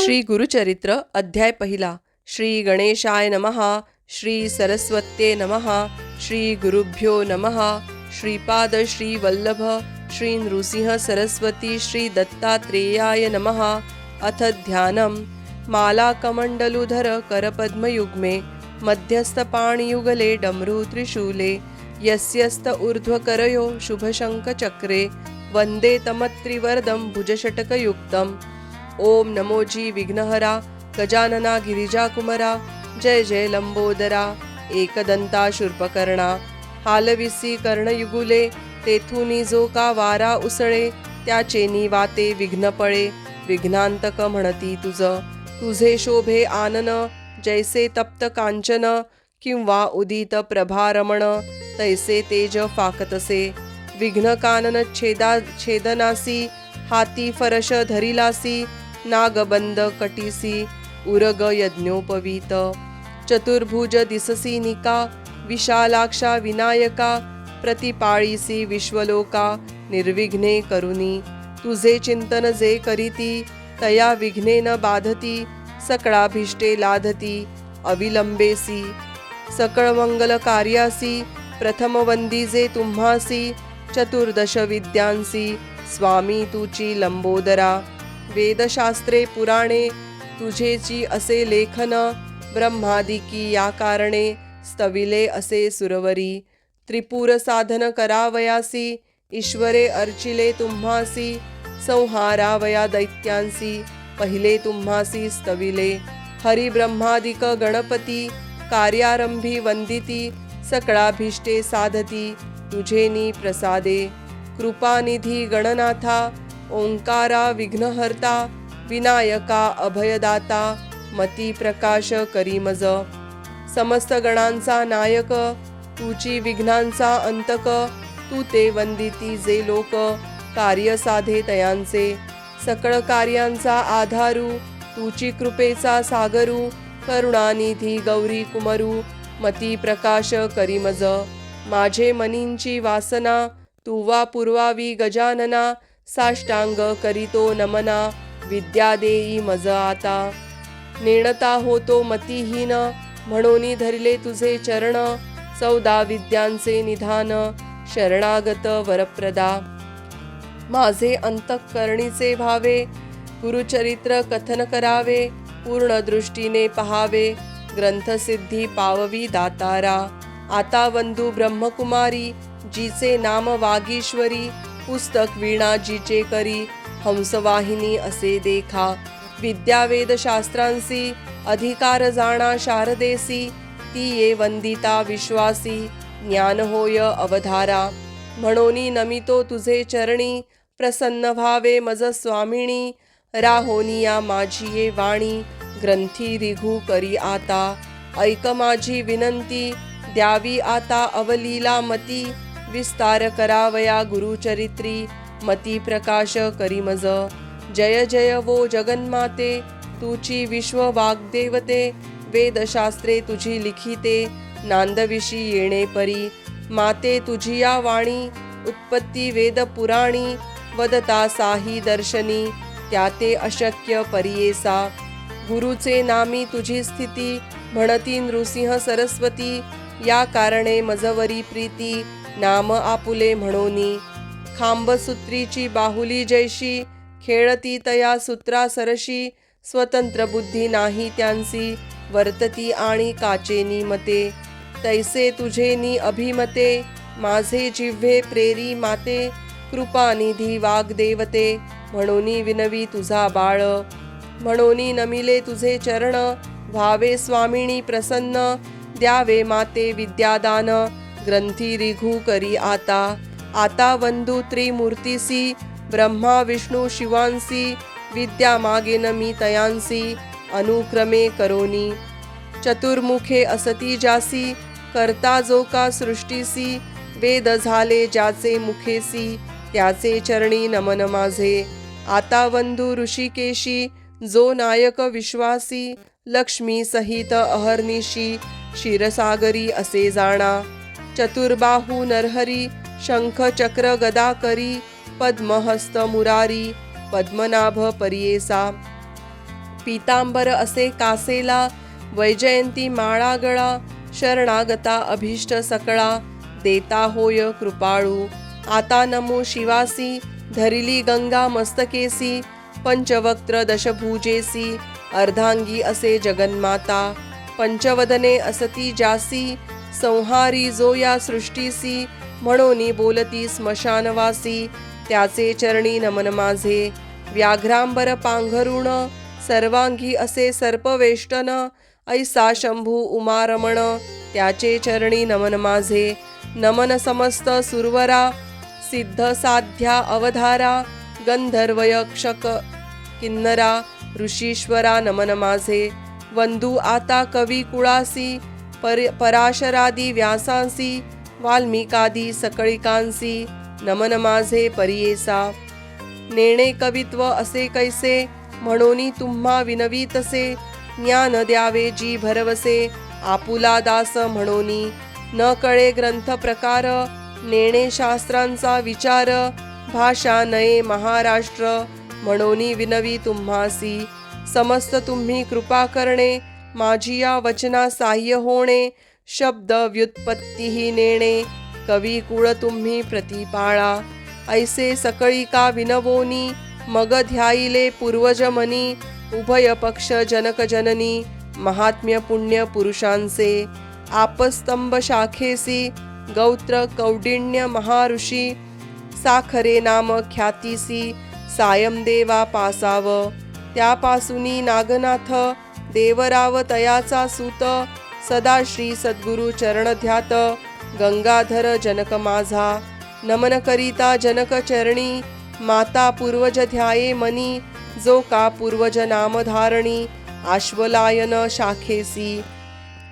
श्री गुरुचरित्र अध्याय पहिला. श्री गणेशाय नमः. श्री सरस्वत्ये नमः. श्री गुरुभ्यो नमः. श्रीपाद श्री वल्लभ श्री नृसिंह सरस्वती श्री दत्तात्रेयाय नमः. अथ ध्यानम्. मालाकमण्डलुधर करपद्मयुग्मे मध्यस्थपाणियुगले डमरू त्रिशूले यस्यस्त ऊर्ध्वकरयो शुभशङ्खचक्रे वन्दे तमत्रिवर्दं भुजषटकयुक्तम्. ओम नमोजी विघ्नहरा गजानना गिरिजाकुमरा. जय जय लंबोदरा एकदंता शूर्पकर्णा. हालविसी कर्णयुगुले तेथुनी जो का वारा उसळे त्याचेनी वाते विघ्न पळे. विघ्नांतक म्हणती तुझे शोभे आनन जैसे तप्त कांचन किंवा उदित प्रभारमण तैसे तेज फाकतसे. विघ्न कानन छेदनासी हाती फरश धरिलासी नागबंद कटीसी उरग यज्ञोपवीत. चतुर्भुज दिससी निका विशालाक्षा विनायका प्रतिपाळीसी विश्वलोका निर्विघ्ने करुनी. तुझे चिंतन जे करीती तया विघ्ने न बाधती सकळाभिष्टे लाधती अविलंबेसी. सकळ मंगल कार्यासी प्रथम वंदीजे तुम्हासी चतुर्दश विद्यांसी स्वामी तुची लंबोदरा. वेदशास्त्रे पुराणे तुझेची असे लेखन ब्रह्मादिकी या कारणे स्तविले असे सुरवरी. त्रिपुर साधन करावयासी ईश्वरे अर्चिले तुम्हासी संहारावया दैत्यांसी पहिले तुम्हासी स्तविले. हरि ब्रह्मादिक गणपती कार्यारंभी वंदिती सकळाभिष्टे साधती तुझेनी प्रसादे. कृपानिधी गणनाथा ओंकारा विघ्नहर्ता विनायका अभयदाता मती प्रकाश करी मज. समस्त गणांचा नायक तुची विघ्नांचा अंतक तू ते वंदिती जे लोक कार्य साधे तयांचे. सकळ कार्यांचा आधारू तुची कृपेचा सागरू करुणानिधी गौरी कुमरू मती प्रकाश करी मज. माझे मनींची वासना तुवा पुरवावी गजानना साष्टांग करीतो नमना विद्या देई मज आता. नेणता होतो मतिहीन म्हणोनी धरले तुझे चरण 14 विद्यांचे निधान शरणागत वरप्रदा. माझे अंतःकरणीचे भावे गुरुचरित्र कथन करावे पूर्ण दृष्टीने पहावे ग्रंथसिद्धी पाववी दातारा. आता वंदू ब्रह्मकुमारी जीचे नाम वागीश्वरी पुस्तक वीणा जीचे करी हंसवाहिनी असे देखा. विद्या वेदशास्त्रांसी अधिकार जाणा शारदेसी ती ये वंदिता विश्वासी ज्ञान होय अवधारा. म्हणोनी नमितो तुझे चरणी प्रसन्न भावे मज स्वामिनी. राहोनिया माझी ये वाणी ग्रंथी रिघू करी आता. ऐक माझी विनंती द्यावी आता अवलीला मती विस्तार करावया गुरुचरित्री मती प्रकाश करी मज. जय जय वो जगन्माते तुची विश्व वाग्देवते वेदशास्त्रे तुझी लिखिते नांदविशी येणे परी. माते तुझी या वाणी उत्पत्ती वेद पुराणी वदता साही दर्शनी त्याते अशक्य परियेसा. गुरुचे नामी तुझी स्थिती म्हणती नृसिंह सरस्वती या कारणे मजवरी प्रीती नाम आपुले म्हणोनी. खांबसूत्रीची बाहुली जैशी खेळती तया सूत्रा सरशी स्वतंत्र बुद्धी नाही त्यांसी वर्तती आणि काचेनी मते. तैसे तुझेनी अभिमते माझे जिव्हे प्रेरी माते. कृपानिधी वाग्देवते म्हणोनी विनवी तुझा बाळ. म्हणोनी नमिले तुझे चरण व्हावे स्वामिनी प्रसन्न. द्यावे माते विद्यादान ग्रंथी रिघू करी आता. आता वंदू त्रिमूर्तीसी ब्रह्मा विष्णू शिवांसी विद्या मागेन मी तयांसी अनुक्रमे करोनी. चतुर्मुखे असती जासी करता जो का सृष्टीसी वेद झाले ज्याचे मुखेसी त्याचे चरणी नमन माझे. आता वंदू ऋषिकेशी जो नायक विश्वासी लक्ष्मी सहित अहर्निशी क्षीरसागरी असे जाणा. चतुर्बाहू नरहरी शंख चक्र गदा करी पद्महस्त मुरारी पद्मनाभ परियेसा. पीतांबर असे कासेला, वैजयंती माळा गळा, शरणागता अभीष्ट सकळा, देता होय कृपाळू. आता नमो शिवासी, धरिली गंगा मस्तकेसी, पंचवक्त्र दशभुजेसी, अर्धांगी असे जगन्माता. पंचवदने असती जासी, संहारी जो या सृष्टीसी, म्हणून बोलती स्मशानवासी, त्याचे चरणी नमन माझे. व्याघ्रांबर पांघरुण, सर्वांगी असे सर्पवेष्टन, ऐसा शंभू उमारमण, त्याचे चरणी नमन माझे. नमन समस्त सुरवरा, सिद्ध साध्या अवधारा, गंधर्व यक्षक किन्नरा, ऋषीश्वरा नमन माझे. वंदू आता कवी कुळासी, पराशरादी व्यासांसी, वाल्मिकादी सकळिकांसी, नमन माझे परियेसा. नेणे कवित्व असे कैसे, म्हणून तुम्हा विनवीतसे, ज्ञान द्यावे जी भरवसे, आपुला दास म्हणून. न कळे ग्रंथ प्रकार, नेणे शास्त्रांचा विचार, भाषा नये महाराष्ट्र, म्हणून विनवी तुम्हासी. समस्त तुम्ही कृपा करणे, माझी या वचना साह्य होणे, शब्द व्युत्पत्तीही नेणे, कवी कुळ तुम्ही प्रतिपाळा. ऐसे सकळिका विनवोनी, मग ध्याईले पूर्वज मनी, उभय पक्ष जनक जननी, महात्म्य पुण्य पुरुषांचे. आपस्तंभ शाखेसी, गौत्र कौडिण्य महाऋषी, साखरे नाम ख्यातीसी, सायम देवा पासाव. त्यापासूनी नागनाथ, देवराव तयाचा सूत, सदा श्री सद्गुरु चरण ध्यात, गंगाधर जनक माझा. नमन करिता जनक चरणी, माता पूर्वज ध्याये मनी, जो का पूर्वज नामधारणी, आश्वलायन शाखेसी.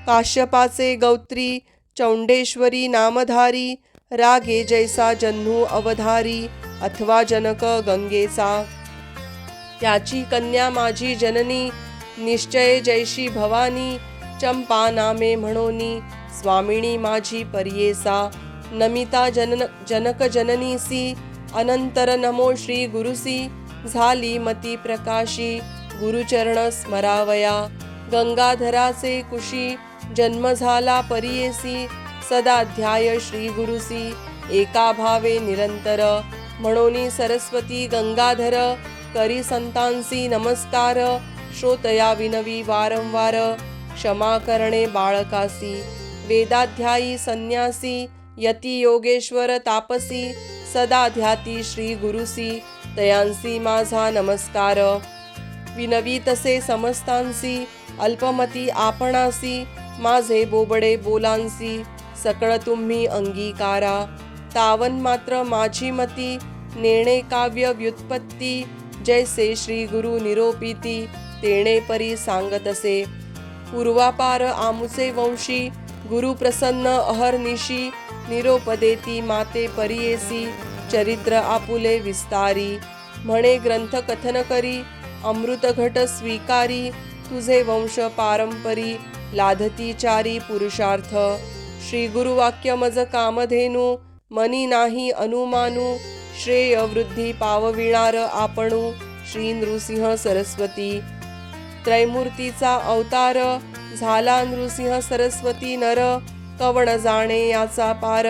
काश्यपाचे गौत्री, चौंडेश्वरी नामधारी, रागे जैसा जन्नू अवधारी, अथवा जनक गंगेचा. त्याची कन्या माझी जननी, निश्चय जैशी भवानी, चंपा नामे म्हणोनी, स्वामिनी माझी परियेसा. नमिता जनक जननीसी, अनंतर नमो श्री गुरुसी, झाली मती प्रकाशी, गुरुचरण स्मरावया. गंगाधराचे कुशी, जन्म झाला परियेसी, सदा ध्याय श्री गुरुसी, एका भावे निरंतर. म्हणून सरस्वती गंगाधर, करी संतांसी नमस्कार, श्रोतया विनवी वारंवार, क्षमा करणे बाळकासी. वेदाध्यायी संन्यासी, यती योगेश्वर तापसी, सदा ध्याती श्री गुरुसी, तयांसी माझा नमस्कार. विनवी तसे समस्तांसी, अल्पमती आपणासी, माझे बोबडे बोलांसी, सकळ तुम्ही अंगीकारा. तावन मात्र माझी मती, नेणे काव्य व्युत्पत्ती, जैसे श्री गुरु निरोपिती, तेणे परी सांगतसे. पूर्वापार आमुचे वंशी, गुरु प्रसन्न अहर्निशी, निरोप देती माते परियेसी, चरित्र आपुले विस्तारी. म्हणे ग्रंथ कथन करी, अमृत घट स्वीकारी, तुझे वंश पारंपरी, लाधती चारी पुरुषार्थ. श्री गुरुवाक्य मज कामधेनू, मनी नाही अनुमानू, श्रेय वृद्धी पावविणार आपणू, श्री नृसिंह सरस्वती. त्रैमूर्तीचा अवतार, झाला नृसिंह सरस्वती नर, कवण जाणे याचा पार,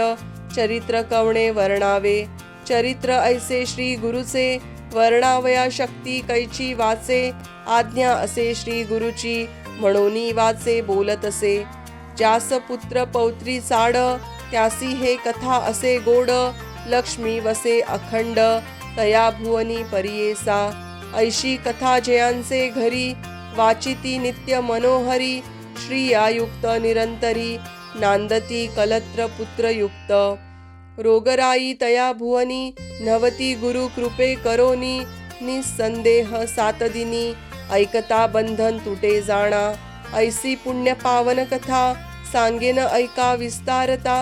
चरित्र कवणे वर्णावे. चरित्र ऐसे श्री गुरुचे, वर्णावया शक्ती कैची वाचे, आज्ञा असे श्री गुरुची, म्हणूनी वाचे बोलतसे. ज्यास पुत्र पौत्री चाड, त्यासी हे कथा असे गोड, लक्ष्मी वसे अखंड, तया भुवनी परियेसा. ऐशी कथा जयांचे घरी, वाचिती नित्य मनोहरी, श्रियायुक्त निरंतरी, नांदती कलत्र पुत्रयुक्त. रोगराई तया भुवनी, नवती गुरु कृपे करोनी, निसंदेह सातदिनी, ऐकता बंधन तुटे जाणा. ऐसी पुण्य पावन कथा, सांगेन ऐका विस्तारता,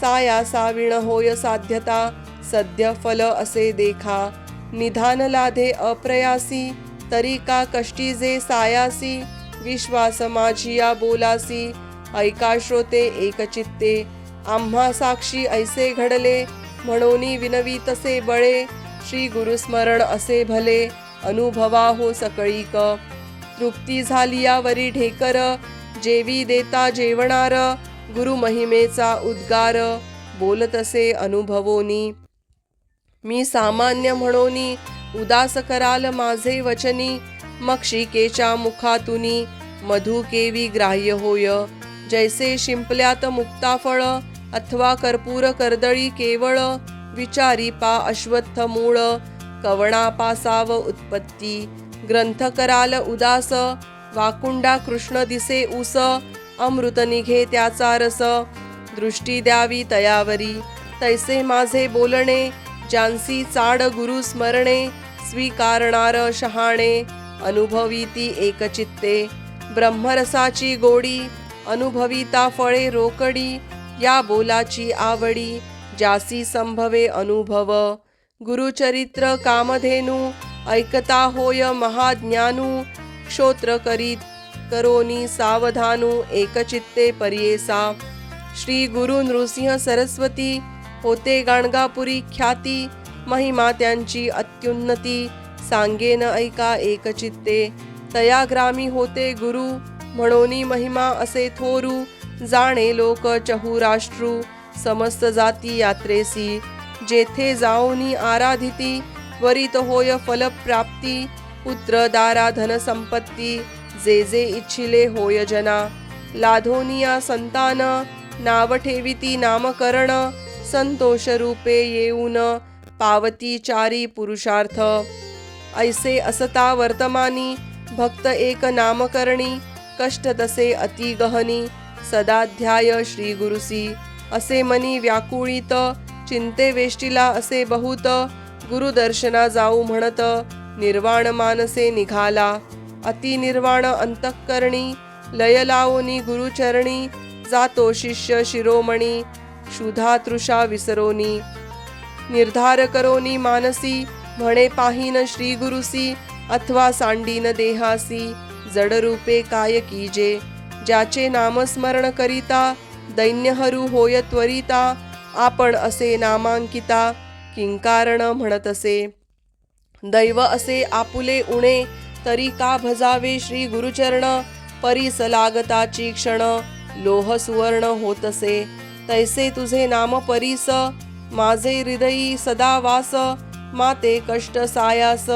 साया साविण होय साध्यता, सद्य फल असे देखा. निधान लाधे अप्रयासी, तरी का कष्टी जे सायासी, विश्वास माझिया बोलासी, ऐका श्रोते एकचित्ते. आम्हा साक्षी ऐसे घडले, म्हणूनी विनवी तसे बळे, श्री गुरुस्मरण असे भले, अनुभवा हो सकळीक. तृप्ती झाली यावरी ढेकर, जेवी देता जेवणार, गुरु महिमेचा उद्गार, बोलत असे अनुभवोनी. मी सामान्य म्हणोनी, उदास कराल माझे वचनी, मक्षिकेच्या मुखातुनी, मधु केवी ग्राह्य होय. जैसे शिंपल्यात मुक्ताफळ, अथवा कर्पूर कर्दळी केवळ, विचारी पा अश्वत्थ मूळ, कवणा पासाव उत्पत्ती. ग्रंथ कराल उदास, वाकुंडा कृष्ण दिसे ऊस, अमृत निघे त्याचा रस, दृष्टी द्यावी तयावरी. तैसे माझे बोलणे, ज्यांसी चाड गुरु स्मरणे, स्वीकारणार शहाणे, अनुभविती एकचित्ते. ब्रह्मरसाची गोडी, अनुभविता फळे रोकडी, या बोलाची आवडी, ज्यासी संभवे अनुभव. गुरुचरित्र कामधेनू, ऐकता होय महाज्ञानू, क्षोत्र करीत करोनी सावधानू, एकचित्ते पर्येसा. श्री गुरु नृसिंह सरस्वती, होते गाणगापुरी ख्याती, महिमा त्यांची अत्युन्नती, सांगेन ऐका एकचित्ते. तया ग्रामी होते गुरु, म्हणोनी महिमा असे थोरू, जाणे लोक चहुराष्ट्रू, समस्त जाती यात्रेसी. जेथे जाऊनी आराधिती, वरित होय फलप्राप्ती, पुत्र दारा धनसंपत्ती, जे जे इच्छिले होय जना. लाधोनिया संतान, नाव ठेविती नामकरण, संतोष रूपे येऊन, पावती चारी पुरुषार्थ. ऐसे असता वर्तमानी, भक्त एक नामकरणी, कष्ट तसे अति गहनी, सदाध्याय श्री गुरुसी. असे मनी व्याकुळित, चिंते वेष्टीला असे बहुत, गुरुदर्शना जाऊ म्हणत, निर्वाण मानसे निघाला. अति निर्वाण अंतःकरणी, लय लावोनी गुरुचरणी, जातो शिष्य शिरोमणी, क्षुधा तृषा विसरोनी. निर्धार करोनी मानसी, म्हणे पाहीन श्री गुरुसी, अथवा सांडीन देहासी, जड रूपे काय कीजे. ज्याचे नामस्मरण करिता, दैन्यहरू होय त्वरिता, आपण असे नामांकिता, किंकारण म्हणत असे. दैव असे आपुले उणे, तरी का भजावे श्री गुरुचरण, परीस लागताची क्षण, लोह सुवर्ण होतसे. तैसे तुझे नाम परीस, माझे हृदयी सदा वास, माते कष्ट सायास,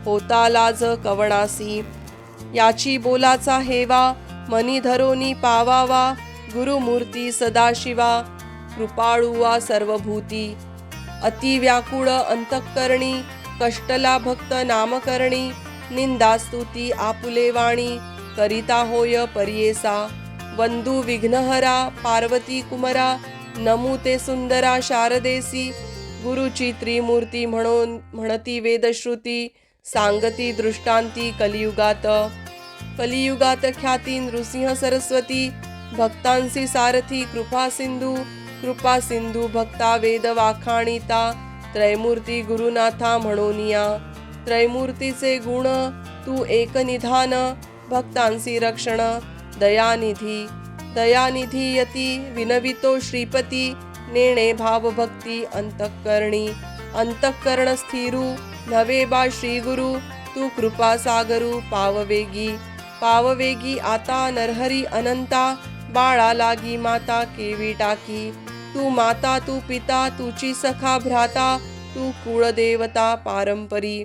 होता लाज कवणासी. याची बोलाचा हेवा, मनी धरोनी पावावा, गुरुमूर्ती सदाशिवा, कृपाळुवा सर्वभूती. अति व्याकुळ अंतःकरणी, कष्टला भक्त नामकरणी, निंदा स्तुती आपुले वाणी, करिता होय पर्येसा. वंदू विघ्नहरा पार्वती कुमरा, नमू ते सुंदरा शारदेसी. गुरुची त्रिमूर्ती म्हणती वेदश्रुती, सांगती दृष्टांती कलियुगात. कलियुगात ख्याती नृसिंह सरस्वती, भक्तांसी सारथी कृपा सिंधू. कृपा सिंधू भक्ता वेद वाखाणिता, त्रैमूर्ती गुरुनाथा म्हणोनिया. त्रैमूर्तीचे गुण तू एक निधान, भक्तांसी रक्षण दयानिधी. दयानिधी यती विनवितो श्रीपती, नेणे भावभक्ती अंतःकरणी. अंतःकरण स्थिरू नवे बा श्री गुरु, तू कृपा सागरू पाववेगी. पाववेगी आता नरहरी अनंता, बाळा लागी माता केवी टाकी. तू माता तू पिता तुची सखा भ्राता, तू कुळदेवता पारंपरी.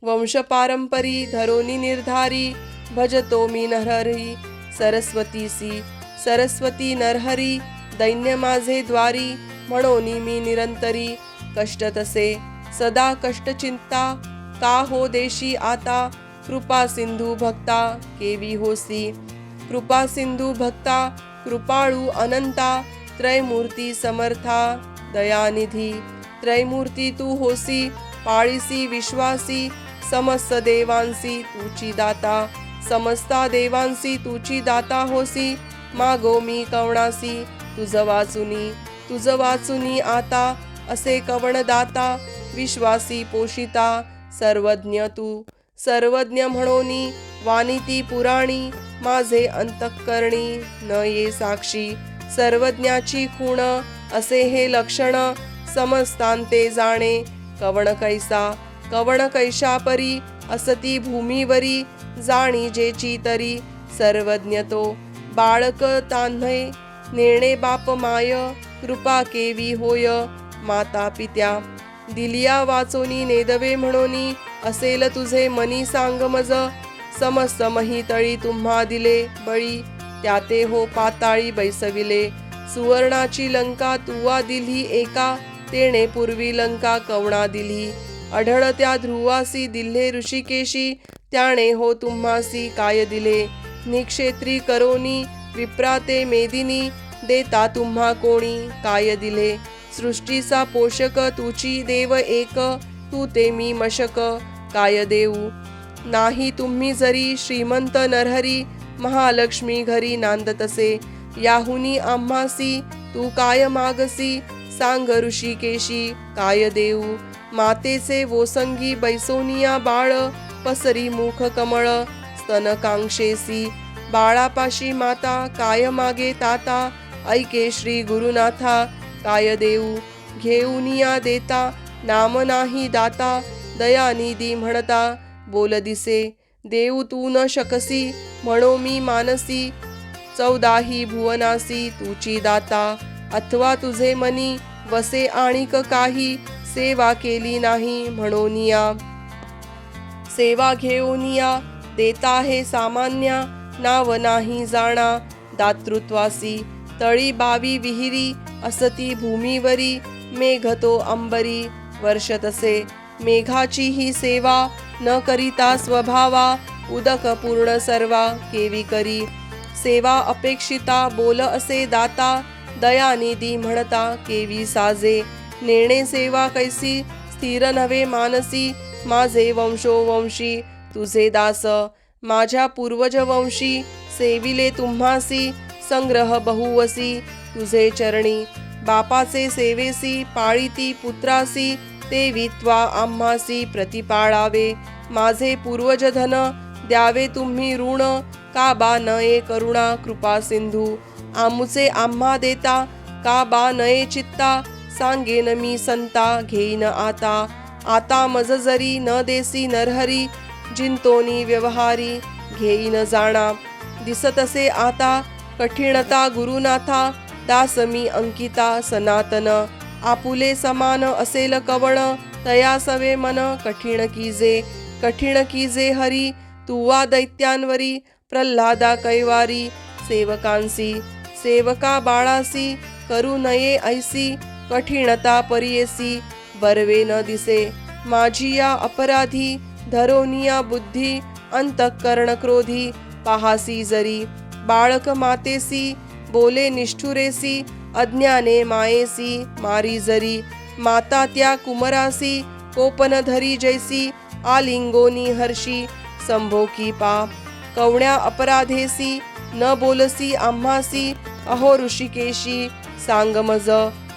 वंश पारंपरी धरोनी निर्धारी, भजतो मी नरहरी सरस्वतीसी. सरस्वती नरहरी दैन्य माझे द्वारी, म्हणोनी मी निरंतरी. कष्ट तसे सदा कष्ट चिंता, का हो देशी आता. कृपा सिंधू भक्ता केवी होसी. कृपा सिंधू भक्ता कृपाळू अनंता, त्रैमूर्ती समर्था दयानिधी. त्रैमूर्ती तू होसी, पाळीसी विश्वासी. समस्त देवांसी तुची दाता, समस्ता देवांसी तुची दाता होसी. मागो मी कवणासी तुझ वाचुनी. तुझ वाचुनी आता असे कवण दाता. विश्वासी पोषिता सर्वज्ञ तू. सर्वज्ञ म्हणोनी वानिती पुराणी, माझे अंतःकरणी न ये साक्षी. सर्वज्ञाची खूण असे हे लक्षण, समस्तांते जाणे कवण कैसा. कवण कैशा परी असती भूमीवरी, जाणी जेची तरी सर्वज्ञ तो. बाळक तान्हय नेणे बाप माय, कृपा केवी होय माता पित्या. दिलिया वाचोनी नेदवे म्हणोनी, असेल तुझे मनी सांग मज. समस्त महितळी तुम्हा दिले बळी, त्याते हो पाताळी बैसविले. सुवर्णाची लंका तुवा दिली एका, तेणे पूर्वी लंका कवणा दिली. अढळ त्या ध्रुवासी दिल्हे ऋषिकेशी, त्याने हो तुम्हासी काय दिले. निक्षेत्री करोनी विप्राते मेदिनी, देता तुम्हा कोणी काय दिले. सृष्टीचा पोषक तुची देव एक, तू ते मी मशक काय देऊ. नाही तुम्ही जरी श्रीमंत नरहरी, महालक्ष्मी घरी नांदतसे. याहुनी आम्हासी तू काय मागसी, सांग ऋषिकेशी काय देऊ. मातेचे वोसंगी बैसोनिया बाळ, पसरी मुख कमळ स्तनकांक्षेसी. बाळापाशी माता काय मागे ताता, ऐके श्री गुरुनाथा काय देऊ. घेऊनिया देता नाम नाही दाता, दयानिधी म्हणता बोल दिसे. देऊ तू न शकसी म्हणो मी मानसी, चौदाही भुवनासी तुची दाता. अथवा तुझे मनी वसे आणिक काही, सेवा केली नाही म्हणोनिया. सेवा घेऊनिया देता हे सामान्या, नाव नाही जाणा दातृत्वासी. तळी बावी विहिरी असती भूमीवरी, मेघ तो अंबरी वर्षतसे. मेघाची ही सेवा न करिता स्वभावा, उदक पूर्ण सर्वा केवी करी. सेवा अपेक्षिता बोल असे दाता, दयानिधी म्हणता केवी साजे. नेणे सेवा कैसी स्थिर नव्हे मानसी, माझे वंशोवंशी तुझे दास. माझ्या पूर्वज वंशी सेविले तुम्हासी, संग्रह बहुवसी तुझे चरणी. बापाचे सेवेसी पाळीती पुत्रासी, ते वित्वा आम्हासी प्रतिपाळावे. माझे पूर्वज धन द्यावे तुम्ही ऋण, का बा नये करुणा कृपा सिंधू. आमुचे आम्हा देता का बा नये चित्ता, सांगेन मी संता घेईन आता. आता मज जरी न देसी नरहरी, जिंतोनी व्यवहारी घेईन जाणा. दिसतसे आता कठीणता गुरुनाथा, दास मी अंकिता सनातन. आपुले समान असेल कवण, तया सवे मन कठीण कीजे हरी. तुवा दैत्यांवरी प्रल्हादा कैवारी, सेवकांसी सेवका बाळासी करू नये ऐसी. कठीणता परियेसी बरवे न दिसे, माझी या अपराधी. धरोनिया बुद्धी अंतःकरण क्रोधी, पाहासी जरी. बाळक मातेसी बोले निष्ठुरेसी, अज्ञाने मायेसी मारी जरी. माता त्या कुमरासी कोपन धरी जैसी, आलिंगोनी हर्षी संभोकी पाप. कवण्या अपराधेसी न बोलसी आम्हासी, अहो ऋषिकेशी सांग मज.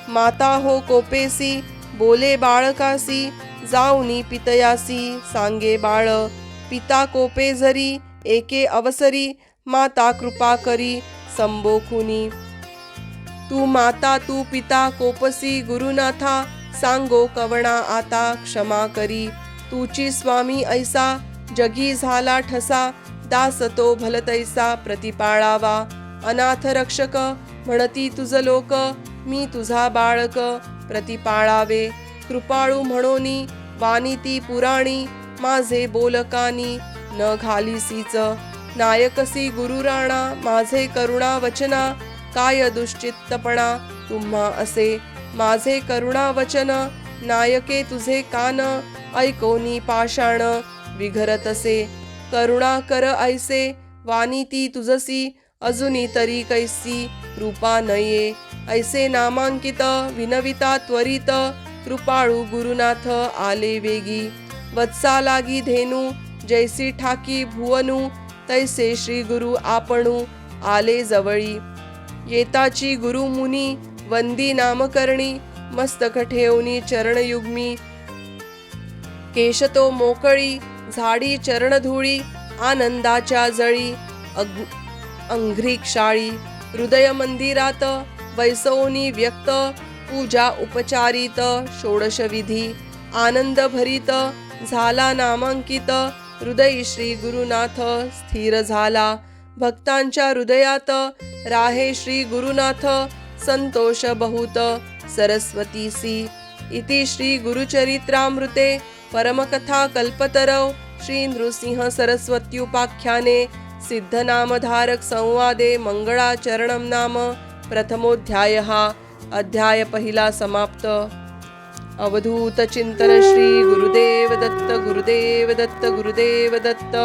माता हो कोपेसी बोले बाळकासी, जाऊनी पितयासी सांगे बाळ. पिता कोपे जरी एके अवसरी, माता कृपा करी संबोखुनी. तू माता तू पिता कोपसी गुरुनाथा, सांगो कवणा आता क्षमा करी. तुची स्वामी ऐसा जगी झाला ठसा, दास तो भलतैसा प्रतिपाळावा. अनाथ रक्षक म्हणती तुझ लोक, मी तुझा बाळक प्रतिपाळावे. कृपाळू म्हणोनी वानिती पुराणी, माझे बोलकानी न घालीसीच. नायकसी गुरुराणा माझे करुणा वचना, काय दुश्चित्तपणा तुम्हा असे. माझे करुणा वचन नायके तुझे कान, ऐकोनी पाषाण विघरतसे. करुणा कर ऐसे वानिती तुझसी, अजुनी तरी कैसी कृपा नये. ऐसे नामांकित विनविता त्वरित, कृपाळू गुरुनाथ आले वेगी. वत्सा लागी धेनू जैसी ठाकी भुवनू, तैसे श्री गुरु आपणू आले जवळी. येताची गुरु मुनी वंदी नामकरणी, मस्तक ठेवणी चरणयुग्मी. केशतो मोकळी झाडी चरणधुळी, आनंदाच्या जळी अंघ्रिक्षाळी. हृदय मंदिरात वैसवनी व्यक्त, पूजा उपचारित षोडश विधी. आनंद भरित झाला नामांकित हृदयी श्री गुरुनाथ स्थिर झाला भक्तांच्या हृदयात राहे श्री गुरुनाथ संतोष बहुत सरस्वतीसी इति श्री गुरुचरित्रामृते परमकथा कल्पतरौ श्री नृसिंह सरस्वत्युपाख्याने सिद्धनामधारक संवादे मंगळाचरणं नाम प्रथमोऽध्यायः अध्याय पहिला समाप्त। अवधूत चिंतन श्री गुरुदेव दत्त गुरुदेव दत्त गुरुदेव दत्त।